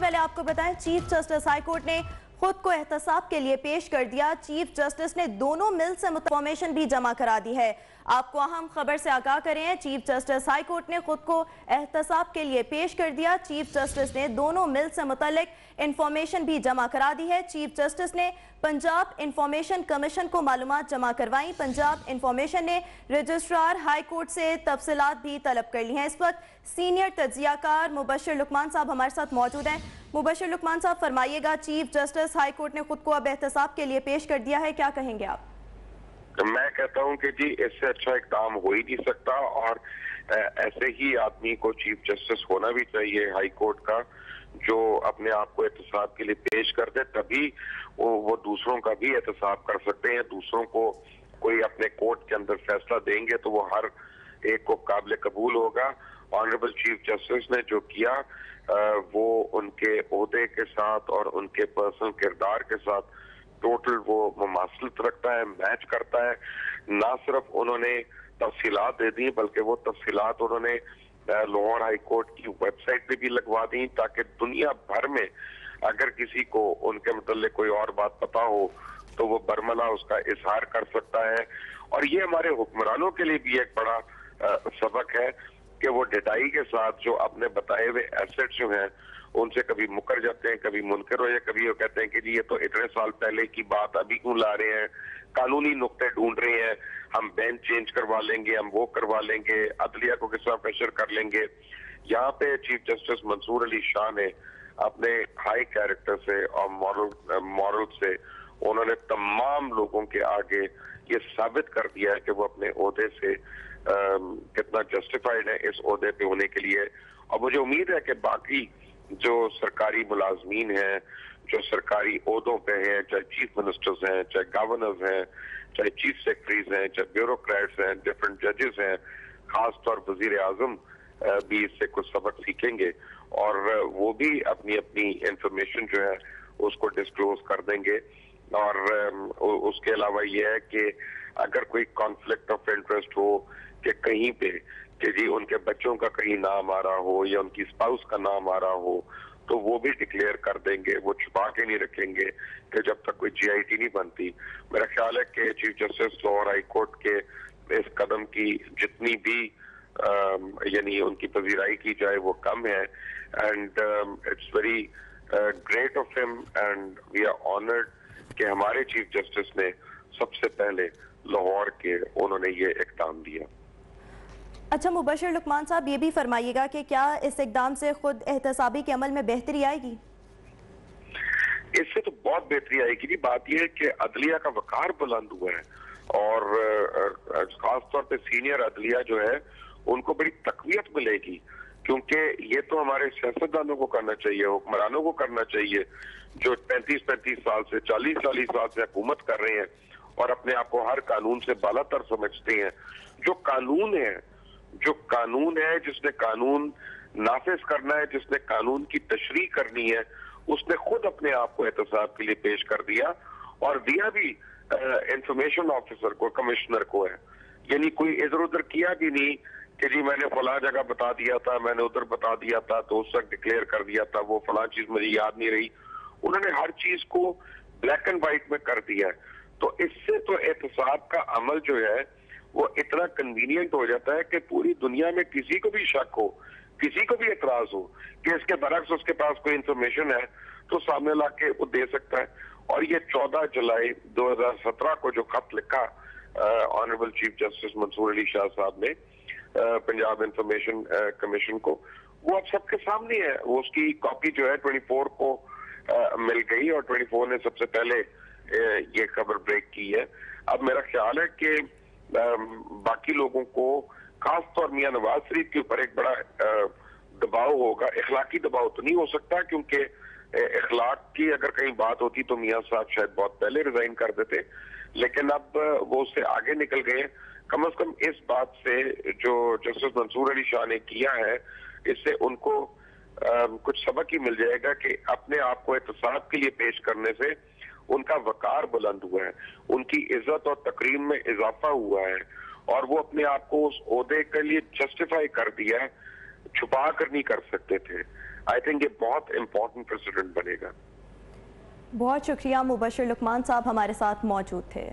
पहले आपको बताएं, चीफ जस्टिस हाई कोर्ट ने खुद को एहतसाब के लिए पेश कर दिया। चीफ जस्टिस ने दोनों मिल से इंफॉर्मेशन भी जमा करा दी है। आपको अहम खबर से आगाह करें, चीफ जस्टिस हाई कोर्ट ने खुद को एहतसाब के लिए पेश कर दिया। चीफ जस्टिस ने दोनों मिल से मुतल्लिक इंफॉर्मेशन भी जमा करा दी है। चीफ जस्टिस ने पंजाब इंफॉर्मेशन कमीशन को मालूमात जमा करवाई। पंजाब इंफॉर्मेशन ने रजिस्ट्रार हाई कोर्ट से तफसीलात भी तलब कर ली हैं। इस वक्त सीनियर तज्जियाकार मुबशर लुकमान साहब हमारे साथ मौजूद हैं। मुबशर लुकमान साहब, फरमाइएगा, चीफ जस्टिस हाई कोर्ट ने खुद को अब एहतसाब के लिए पेश कर दिया है, क्या कहेंगे आप? मैं कहता हूं कि जी इससे अच्छा इक़दाम हो ही नहीं सकता और ऐसे ही आदमी को चीफ जस्टिस होना भी चाहिए हाई कोर्ट का, जो अपने आप को एहतसाब के लिए पेश कर दे, तभी वो दूसरों का भी एहतसाब कर सकते हैं। दूसरों को कोई अपने कोर्ट के अंदर फैसला देंगे तो वो हर एक को काबिल कबूल होगा। ऑनरेबल चीफ जस्टिस ने जो किया वो उनके ओहदे के साथ और उनके पर्सनल किरदार के साथ टोटल वो मुमासलत रखता है, मैच करता है। ना सिर्फ उन्होंने तफसीलात दे दी बल्कि वो तफसीलात उन्होंने लाहौर हाई कोर्ट की वेबसाइट पे भी लगवा दी, ताकि दुनिया भर में अगर किसी को उनके मुतल्लिक कोई और बात पता हो तो वो बरमला उसका इजहार कर सकता है। और ये हमारे हुक्मरानों के लिए भी एक बड़ा सबक है कि वो ढिठाई के साथ जो अपने बताए हुए एसेट्स जो हैं उनसे कभी मुकर जाते हैं, कभी मुनकर हो, या कभी वो कहते हैं कि जी ये तो इतने साल पहले की बात अभी क्यों ला रहे हैं, कानूनी नुक्ते ढूंढ रहे हैं, हम बेंच चेंज करवा लेंगे, हम वो करवा लेंगे, अदलिया को किस तरह प्रेशर कर लेंगे। यहाँ पे चीफ जस्टिस मंसूर अली शाह ने अपने हाई कैरेक्टर से और मॉरल से उन्होंने तमाम लोगों के आगे ये साबित कर दिया है कि वो अपने ओहदे से कितना जस्टिफाइड है इस ओहदे पे होने के लिए। और मुझे उम्मीद है कि बाकी जो सरकारी मुलाजमीन हैं, जो सरकारी ओहदों पे हैं, चाहे चीफ मिनिस्टर्स हैं, चाहे गवर्नर्स हैं, चाहे चीफ सेक्रेटरीज हैं, चाहे ब्यूरोक्रेट्स हैं, डिफरेंट जजेस हैं, खास तौर वजीर आजम भी इससे कुछ सबक सीखेंगे और वो भी अपनी अपनी इंफॉर्मेशन जो है उसको डिस्क्लोज कर देंगे। और उसके अलावा ये है कि अगर कोई कॉन्फ्लिक्ट ऑफ इंटरेस्ट हो कि कहीं पे कि जी उनके बच्चों का कहीं नाम आ रहा हो या उनकी स्पाउस का नाम आ रहा हो तो वो भी डिक्लेयर कर देंगे, वो छुपा के नहीं रखेंगे कि जब तक कोई जीआईटी नहीं बनती। मेरा ख्याल है कि chief justice Lahore high court के इस कदम की जितनी भी यानी उनकी पजीराई की जाए वो कम है। And it's very great of him and we are honoured कि हमारे चीफ जस्टिस ने सबसे पहले लाहौर के उन्होंने ये इक़दाम दिया। अच्छा मुबशर लुकमान साहब, ये भी फरमाइएगा कि क्या इस इक़दाम से खुद एहतसाबी के अमल में बेहतरी आएगी? इससे तो बहुत बेहतरी आएगी। जी बात यह है कि अदलिया का वकार बुलंद हुआ है और खासतौर पे सीनियर अदलिया जो है उनको बड़ी तकवीत मिलेगी, क्योंकि ये तो हमारे सियासतदानों को करना चाहिए, हुक्मरानों को करना चाहिए जो 35-35 साल से 40-40 साल से हुकूमत कर रहे हैं और अपने आप को हर कानून से बालातर समझते हैं। जो कानून है जिसने कानून नाफिज करना है, जिसने कानून की तशरीह करनी है, उसने खुद अपने आप को एहतसाब के लिए पेश कर दिया और दिया भी इंफॉर्मेशन ऑफिसर को, कमिश्नर को है। यानी कोई इधर उधर किया भी नहीं कि जी मैंने फला जगह बता दिया था, मैंने उधर बता दिया था तो उस तक डिक्लेयर कर दिया था, वो फला चीज मुझे याद नहीं रही। उन्होंने हर चीज को ब्लैक एंड व्हाइट में कर दिया है। तो इससे तो एहतसाब का अमल जो है वो इतना कन्वीनियंट हो जाता है कि पूरी दुनिया में किसी को भी शक हो, किसी को भी एतराज हो कि इसके बरक्स उसके पास कोई इंफॉर्मेशन है तो सामने ला के वो दे सकता है। और ये 14 जुलाई 2017 को जो खत लिखा honourable chief justice Mansoor Ali Shah Sahab ने पंजाब इंफॉर्मेशन कमीशन को, वो अब सबके सामने है। वो उसकी कॉपी जो है 24 को मिल गई और 24 ने सबसे पहले ये खबर ब्रेक की है। अब मेरा ख्याल है कि बाकी लोगों को खास तौर मियां नवाज शरीफ के ऊपर एक बड़ा दबाव होगा। इखलाकी दबाव तो नहीं हो सकता, क्योंकि इखलाक की अगर कहीं बात होती तो मियां साहब शायद बहुत पहले रिजाइन कर देते, लेकिन अब वो उससे आगे निकल गए। कम से कम इस बात से जो जस्टिस मंसूर अली शाह ने किया है, इससे उनको कुछ सबक ही मिल जाएगा कि अपने आप को एहतसाब के लिए पेश करने से उनका वकार बुलंद हुआ है, उनकी इज्जत और तकरीम में इजाफा हुआ है और वो अपने आप को उस ओहदे के लिए जस्टिफाई कर दिया है, छुपा कर नहीं कर सकते थे। आई थिंक ये बहुत इंपॉर्टेंट प्रेसिडेंट बनेगा। बहुत शुक्रिया, मुबशिर लुकमान साहब हमारे साथ मौजूद थे।